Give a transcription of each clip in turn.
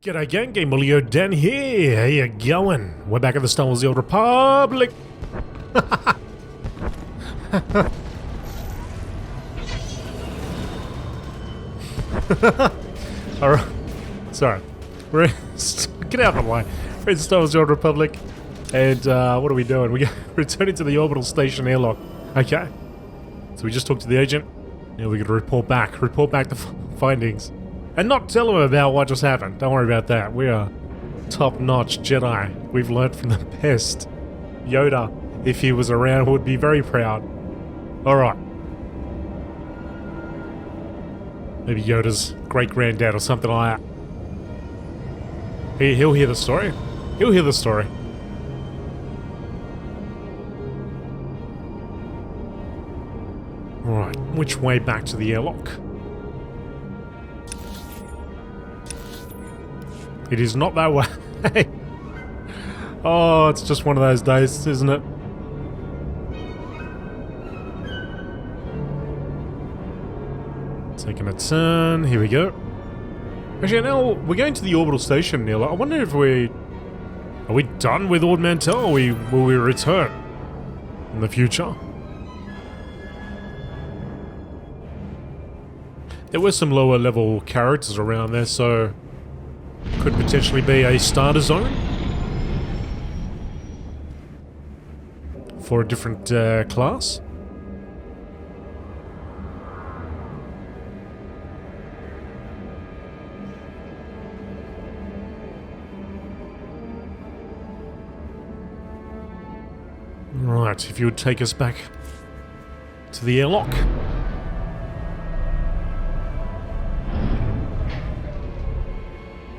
G'day gang, GameolioDan here, how you going? We're back at the Star Wars: The Old Republic! Alright, sorry. We're get out of the line. We're in Star Wars: The Old Republic, and what are we doing? We're returning to the orbital station airlock. Okay. So we just talked to the agent. Now we're going to report back the findings. And not tell them about what just happened. Don't worry about that. We are top-notch Jedi. We've learned from the best. Yoda, if he was around, would be very proud. Alright. Maybe Yoda's great-granddad or something like that. He'll hear the story. He'll hear the story. Alright, which way back to the airlock? It is not that way. Oh, it's just one of those days, isn't it? Taking a turn. Here we go. Actually, now we're going to the orbital station, Neil. I wonder if are we done with Ord Mantell, or will we return in the future? There were some lower level characters around there, so could potentially be a starter zone for a different class. Right, if you would take us back to the airlock.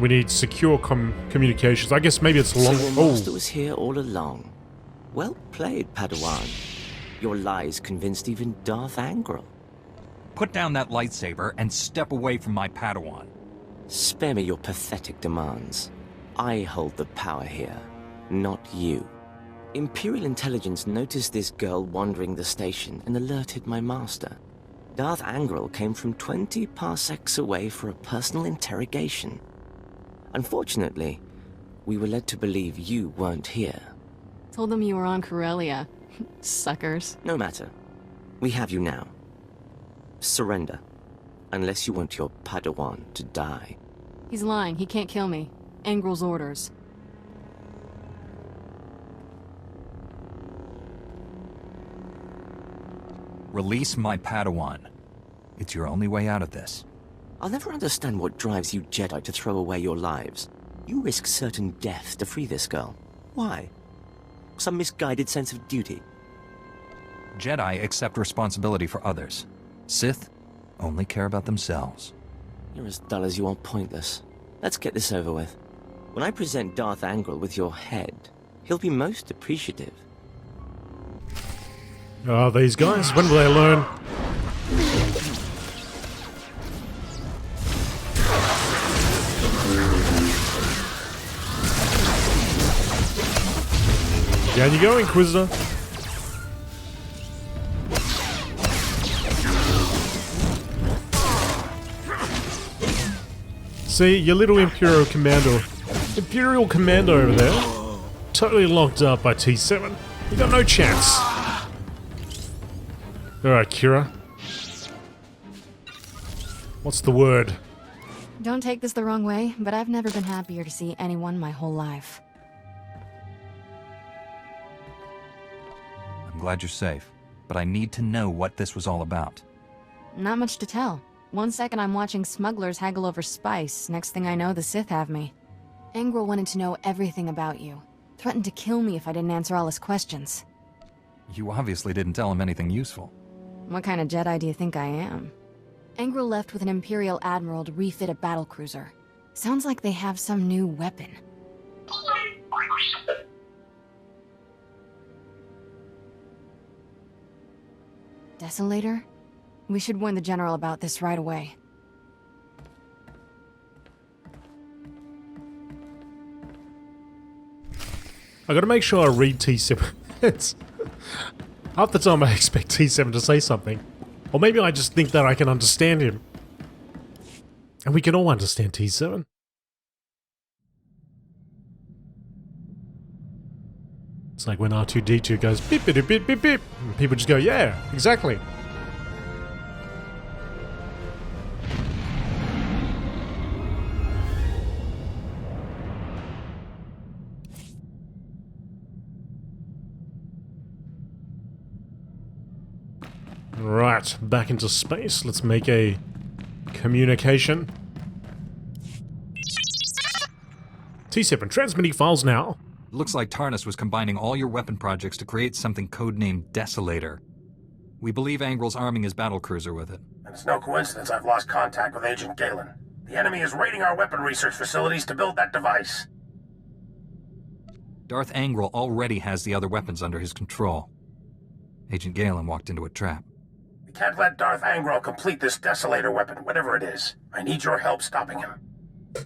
We need secure communications. I guess maybe it's long. So your master was here all along. Well played, Padawan. Your lies convinced even Darth Angral. Put down that lightsaber and step away from my Padawan. Spare me your pathetic demands. I hold the power here, not you. Imperial intelligence noticed this girl wandering the station and alerted my master. Darth Angral came from 20 parsecs away for a personal interrogation. Unfortunately, we were led to believe you weren't here. Told them you were on Corellia. Suckers. No matter. We have you now. Surrender. Unless you want your Padawan to die. He's lying. He can't kill me. Angral's orders. Release my Padawan. It's your only way out of this. I'll never understand what drives you Jedi to throw away your lives. You risk certain death to free this girl. Why? Some misguided sense of duty? Jedi accept responsibility for others. Sith only care about themselves. You're as dull as you are pointless. Let's get this over with. When I present Darth Angral with your head, he'll be most appreciative. Oh, these guys, when will they learn? Down you go, Inquisitor. See, your little Imperial Commando over there, totally locked up by T7. You got no chance. Alright, Kira. What's the word? Don't take this the wrong way, but I've never been happier to see anyone my whole life. I'm glad you're safe, but I need to know what this was all about. Not much to tell. One second I'm watching smugglers haggle over spice, next thing I know the Sith have me. Angral wanted to know everything about you. Threatened to kill me if I didn't answer all his questions. You obviously didn't tell him anything useful. What kind of Jedi do you think I am? Angral left with an Imperial Admiral to refit a battlecruiser. Sounds like they have some new weapon. Desolator? We should warn the General about this right away. I gotta make sure I read T7. Half the time I expect T7 to say something. Or maybe I just think that I can understand him. And we can all understand T7. It's like when R2-D2 goes beep beep beep beep beep, and people just go, yeah, exactly. Right, back into space. Let's make a communication. T7, transmitting files now. Looks like Tarnus was combining all your weapon projects to create something codenamed Desolator. We believe Angral's arming his battlecruiser with it. And it's no coincidence I've lost contact with Agent Galen. The enemy is raiding our weapon research facilities to build that device. Darth Angral already has the other weapons under his control. Agent Galen walked into a trap. We can't let Darth Angral complete this desolator weapon, whatever it is. I need your help stopping him.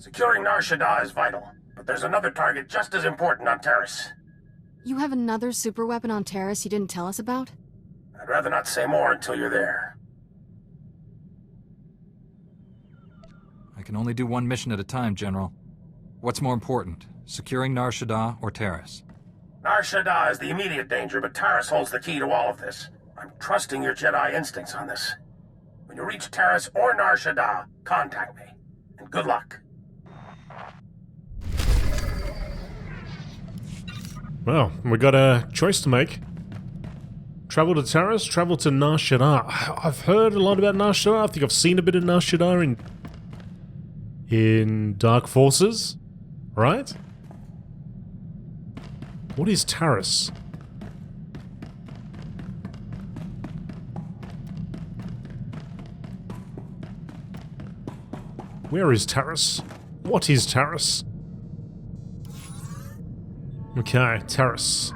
Securing Nar Shaddaa is vital, but there's another target just as important on Taris. You have another super weapon on Taris you didn't tell us about? I'd rather not say more until you're there. I can only do one mission at a time, General. What's more important, securing Nar Shaddaa or Taris? Nar Shaddaa is the immediate danger, but Taris holds the key to all of this. I'm trusting your Jedi instincts on this. When you reach Taris or Nar Shaddaa, contact me. And good luck. Well, we got a choice to make. Travel to Taris, travel to Nar Shaddaa. I've heard a lot about Nar Shaddaa. I think I've seen a bit of Nar Shaddaa in Dark Forces, right? What is Taris? Where is Taris? What is Taris? Okay, Taris.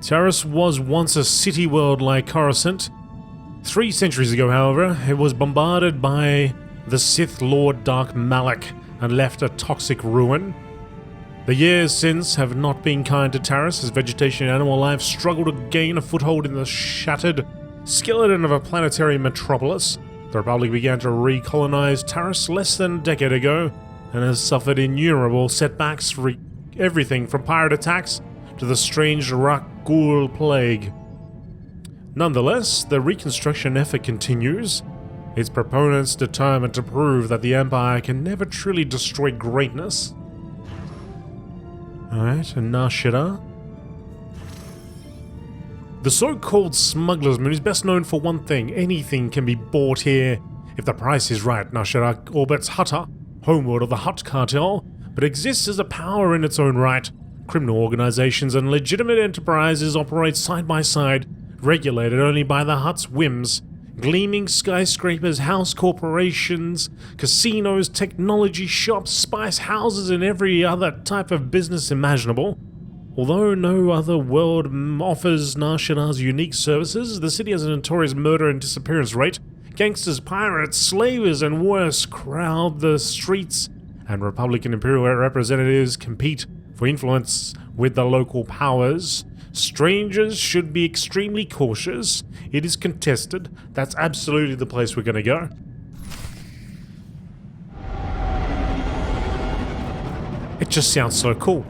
Taris was once a city world like Coruscant. 3 centuries ago, however, it was bombarded by the Sith Lord Dark Malak and left a toxic ruin. The years since have not been kind to Taris as vegetation and animal life struggle to gain a foothold in the shattered skeleton of a planetary metropolis. The Republic began to recolonize Taris less than a decade ago and has suffered innumerable setbacks, everything from pirate attacks to the strange Rakghoul plague. Nonetheless, the reconstruction effort continues, its proponents determined to prove that the Empire can never truly destroy greatness. Alright, and Nar Shaddaa. The so-called Smuggler's Moon is best known for one thing: anything can be bought here if the price is right. Nar Shaddaa orbits Hutta, homeworld of the Hutt cartel, but exists as a power in its own right. Criminal organizations and legitimate enterprises operate side by side, regulated only by the Hutt's whims. Gleaming skyscrapers, house corporations, casinos, technology shops, spice houses, and every other type of business imaginable. Although no other world offers Nar Shaddaa's unique services, the city has a notorious murder and disappearance rate. Gangsters, pirates, slavers, and worse crowd the streets, and Republican Imperial representatives compete for influence with the local powers. Strangers should be extremely cautious. It is contested. That's absolutely the place we're gonna go. It just sounds so cool.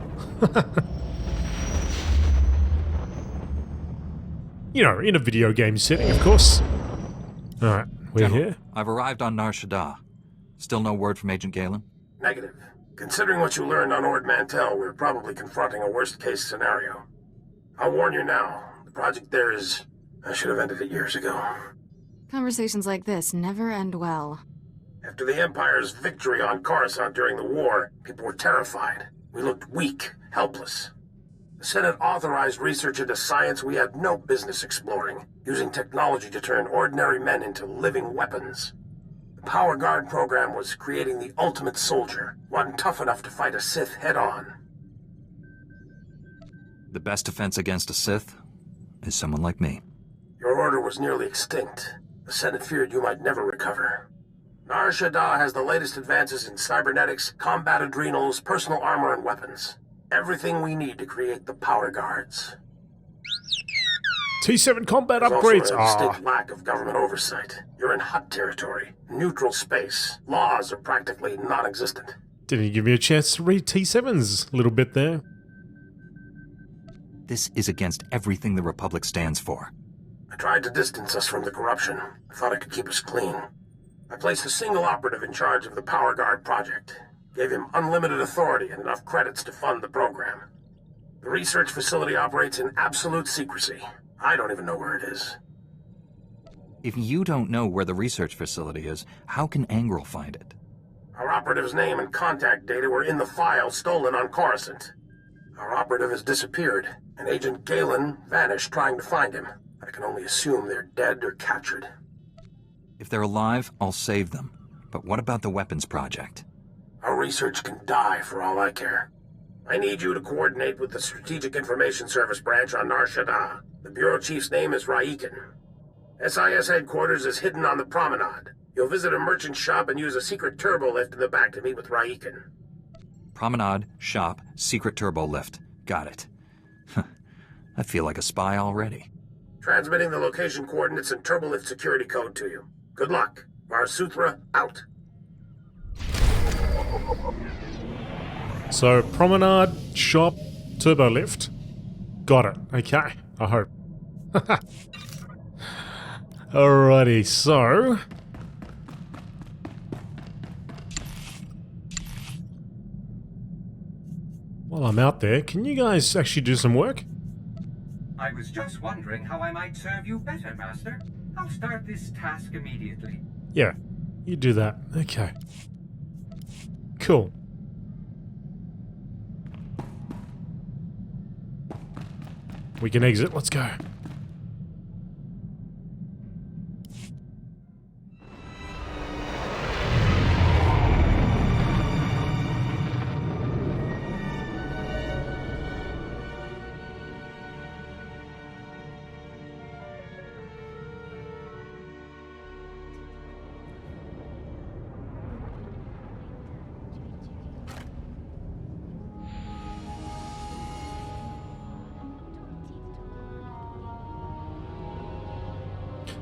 You know, in a video game setting, of course. Alright, we're General, here. I've arrived on Nar Shaddaa. Still no word from Agent Galen? Negative. Considering what you learned on Ord Mantell, we're probably confronting a worst-case scenario. I'll warn you now, the project there is... I should have ended it years ago. Conversations like this never end well. After the Empire's victory on Coruscant during the war, people were terrified. We looked weak, helpless. The Senate authorized research into science we had no business exploring, using technology to turn ordinary men into living weapons. The Power Guard program was creating the ultimate soldier, one tough enough to fight a Sith head-on. The best defense against a Sith is someone like me. Your order was nearly extinct. The Senate feared you might never recover. Nar Shaddaa has the latest advances in cybernetics, combat adrenals, personal armor, and weapons. Everything we need to create the Power Guards. T7 combat There's upgrades. also a distinct lack of government oversight. You're in Hutt territory, neutral space. Laws are practically non-existent. Didn't even give me a chance to read T7's little bit there. This is against everything the Republic stands for. I tried to distance us from the corruption. I thought I could keep us clean. I placed a single operative in charge of the Power Guard project. Gave him unlimited authority and enough credits to fund the program. The research facility operates in absolute secrecy. I don't even know where it is. If you don't know where the research facility is, how can Angral find it? Our operative's name and contact data were in the file stolen on Coruscant. Our operative has disappeared, and Agent Galen vanished trying to find him. I can only assume they're dead or captured. If they're alive, I'll save them. But what about the weapons project? Our research can die for all I care. I need you to coordinate with the Strategic Information Service branch on Nar Shaddaa. The Bureau Chief's name is Raiken. SIS headquarters is hidden on the promenade. You'll visit a merchant shop and use a secret turbo lift in the back to meet with Raiken. Promenade, shop, secret turbo lift. Got it. I feel like a spy already. Transmitting the location coordinates and turbo lift security code to you. Good luck. SWTOR out. So, promenade, shop, turbo lift. Got it. Okay, I hope. Alrighty, so... while I'm out there, can you guys actually do some work? I was just wondering how I might serve you better, Master. I'll start this task immediately. Yeah, you do that. Okay. Cool. We can exit. Let's go.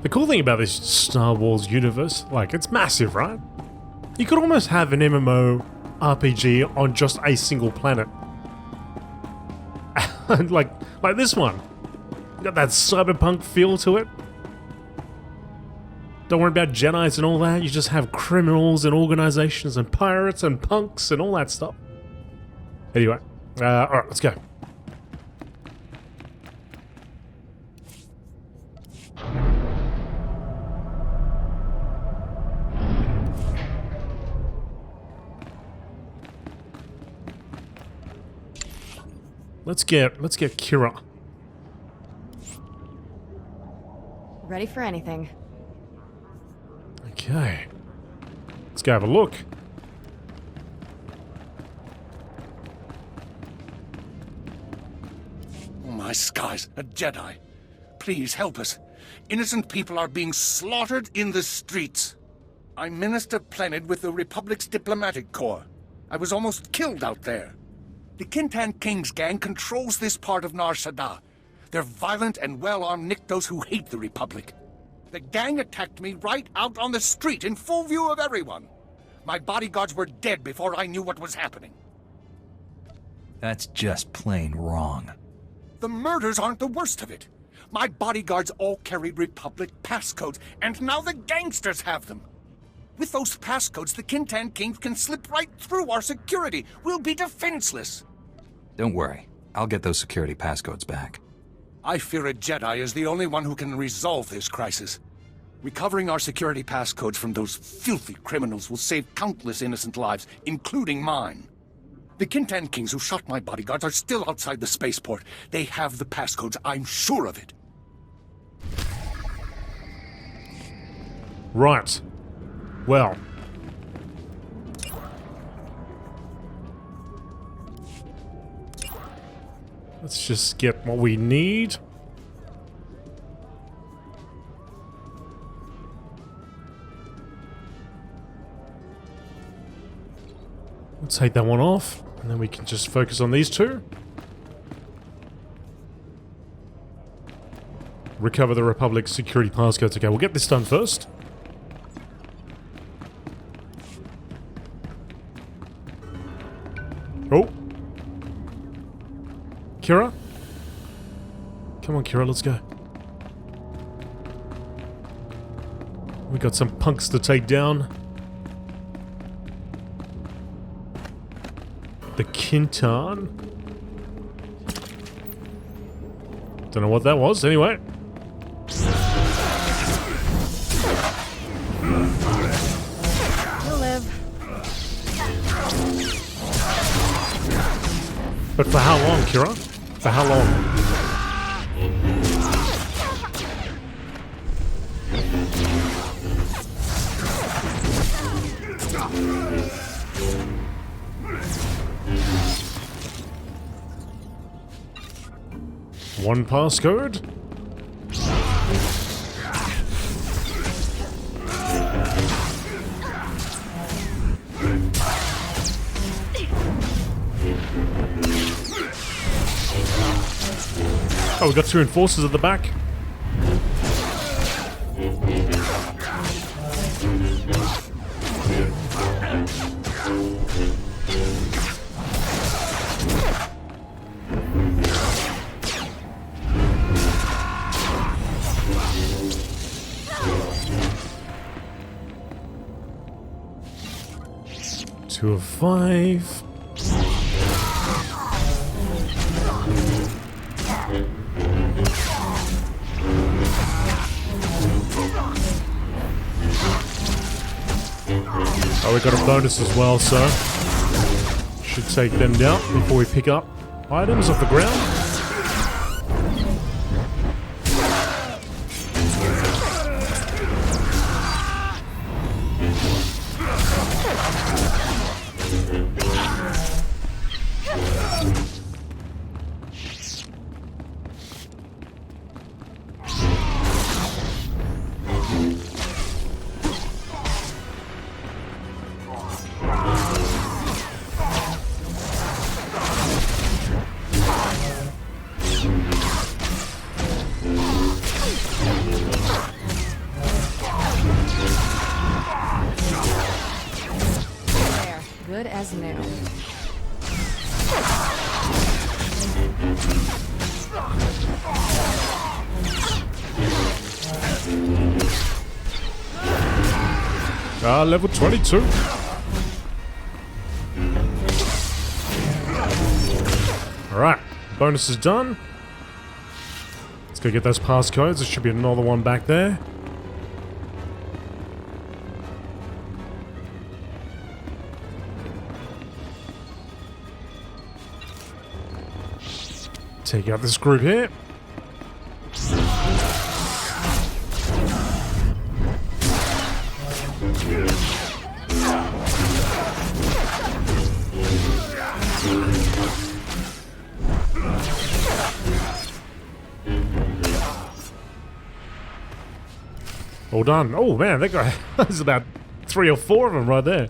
The cool thing about this Star Wars universe, like, it's massive, right? You could almost have an MMO RPG on just a single planet. like this one. Got that cyberpunk feel to it. Don't worry about Jedis and all that, you just have criminals and organizations and pirates and punks and all that stuff. Anyway, alright, let's go. Let's get Kira. Ready for anything. Okay. Let's go have a look. Oh my skies, a Jedi. Please help us. Innocent people are being slaughtered in the streets. I'm Minister Plenid with the Republic's Diplomatic Corps. I was almost killed out there. The Kintan King's gang controls this part of Nar Shaddaa. They're violent and well-armed Niktos who hate the Republic. The gang attacked me right out on the street in full view of everyone. My bodyguards were dead before I knew what was happening. That's just plain wrong. The murders aren't the worst of it. My bodyguards all carried Republic passcodes, and now the gangsters have them. With those passcodes, the Kintan Kings can slip right through our security. We'll be defenseless. Don't worry. I'll get those security passcodes back. I fear a Jedi is the only one who can resolve this crisis. Recovering our security passcodes from those filthy criminals will save countless innocent lives, including mine. The Kintan Kings who shot my bodyguards are still outside the spaceport. They have the passcodes, I'm sure of it. Right. Well. Let's just get what we need. We'll take that one off, and then we can just focus on these two. Recover the Republic's security passcodes. Okay, we'll get this done first. Oh! Kira? Come on, Kira, let's go. We got some punks to take down. The Kintan. Don't know what that was, anyway. You'll live. But for how long, Kira? For how long? One passcode. Oh, we got two enforcers at the back. Two of 5. Oh, we got a bonus as well, so should take them down before we pick up items off the ground. There. Good as new. Level 22. Alright, bonus is done. Let's go get those passcodes. There should be another one back there. Take out this group here. All done. Oh man, that guy, there's about 3 or 4 of them right there.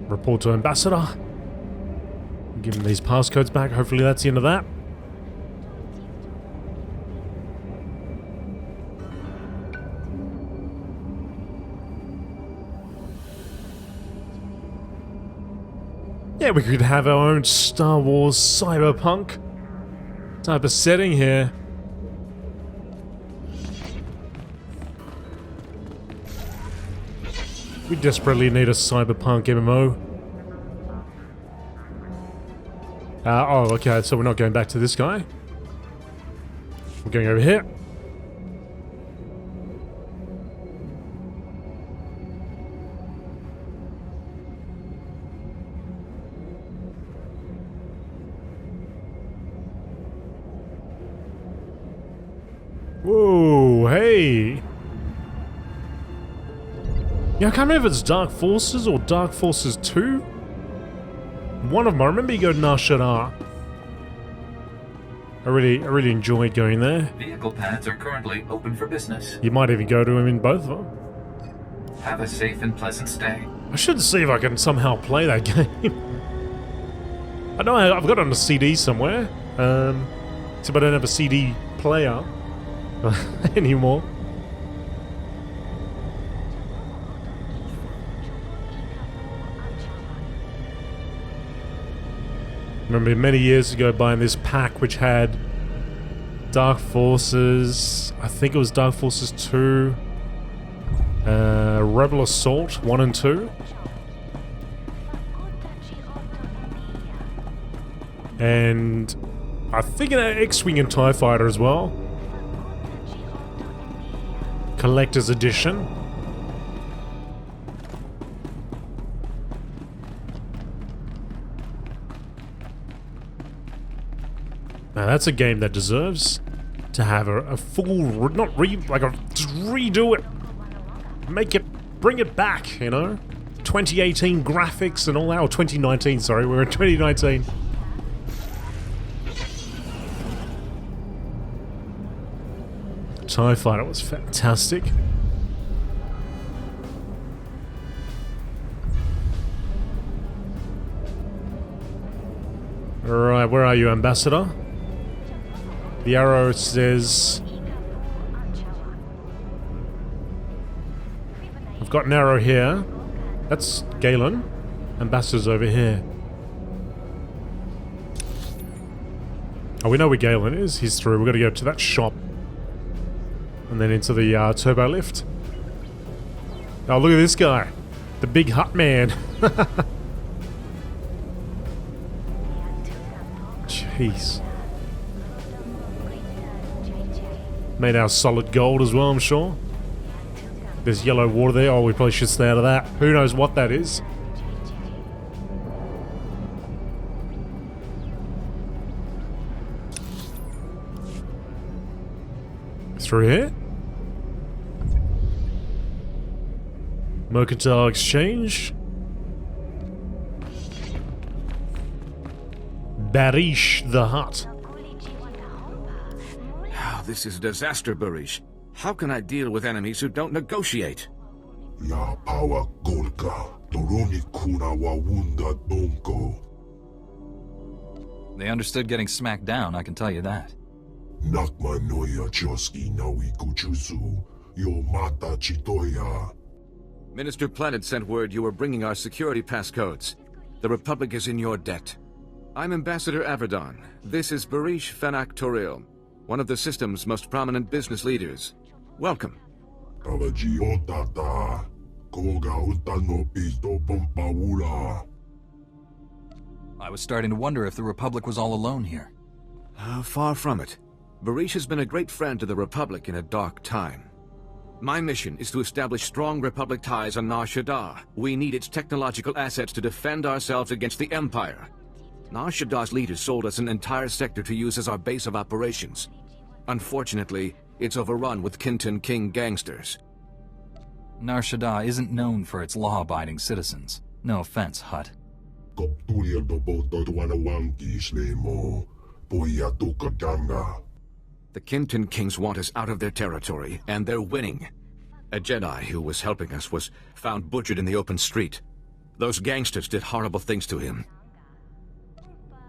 Report to Ambassador. Give him these passcodes back. Hopefully that's the end of that. Yeah, we could have our own Star Wars cyberpunk type of setting here. We desperately need a cyberpunk MMO. Oh, okay, so we're not going back to this guy. We're going over here. Whoa, hey! Yeah, I can't remember if it's Dark Forces or Dark Forces 2. One of them, I remember you go to Nar Shaddaa. I really enjoyed going there. Vehicle pads are currently open for business. You might even go to them in both of them. Have a safe and pleasant stay. I should see if I can somehow play that game. I know I've got it on a CD somewhere. Except I don't have a CD player anymore. Remember many years ago buying this pack which had Dark Forces, I think it was Dark Forces 2, Rebel Assault 1 and 2. And I think an X-Wing and TIE Fighter as well. Collector's Edition. Now that's a game that deserves to have a full, just redo it. Make it, bring it back, you know? 2018 graphics and all that, or 2019, sorry, we're in 2019. TIE Fighter was fantastic. Alright, where are you, Ambassador? The arrow says... I've got an arrow here. That's Galen. Ambassador's over here. Oh, we know where Galen is. He's through. We've got to go to that shop. And then into the turbo lift. Oh, look at this guy. The big hut man. Jeez. Made out of solid gold as well, I'm sure. There's yellow water there. Oh, we probably should stay out of that. Who knows what that is? Through here? Mercantile Exchange. Barish the Hut. This is a disaster, Barish. How can I deal with enemies who don't negotiate? La power golka, Toroni kuna wawunda donko. They understood getting smacked down, I can tell you that. Nakma noya choski nawi kuchuzu, yo mata chitoya. Minister Planet sent word you were bringing our security passcodes. The Republic is in your debt. I'm Ambassador Avedon. This is Barish Fenak Toril, one of the system's most prominent business leaders. Welcome. I was starting to wonder if the Republic was all alone here. Far from it. Barish has been a great friend to the Republic in a dark time. My mission is to establish strong Republic ties on Nar Shaddaa. We need its technological assets to defend ourselves against the Empire. Nar Shaddaa's leaders sold us an entire sector to use as our base of operations. Unfortunately, it's overrun with Kinton King gangsters. Nar Shaddaa isn't known for its law-abiding citizens. No offense, Hutt. The Kinton Kings want us out of their territory, and they're winning. A Jedi who was helping us was found butchered in the open street. Those gangsters did horrible things to him.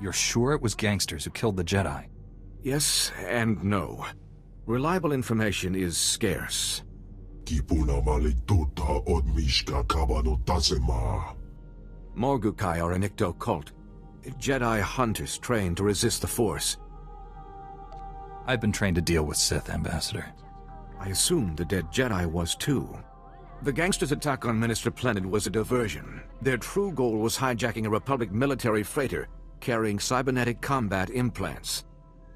You're sure it was gangsters who killed the Jedi? Yes and no. Reliable information is scarce. Morgukai are an Icto cult. Jedi hunters trained to resist the Force. I've been trained to deal with Sith, Ambassador. I assumed the dead Jedi was too. The gangsters' attack on Minister Planet was a diversion. Their true goal was hijacking a Republic military freighter carrying cybernetic combat implants.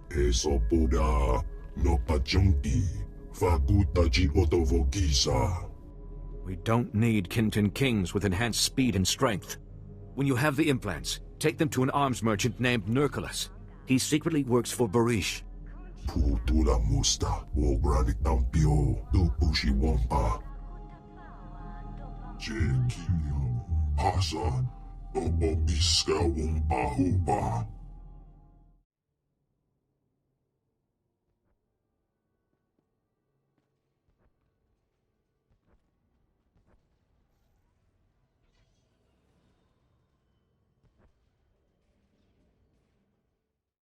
We don't need Kinton Kings with enhanced speed and strength. When you have the implants, take them to an arms merchant named Nurculus. He secretly works for Barish.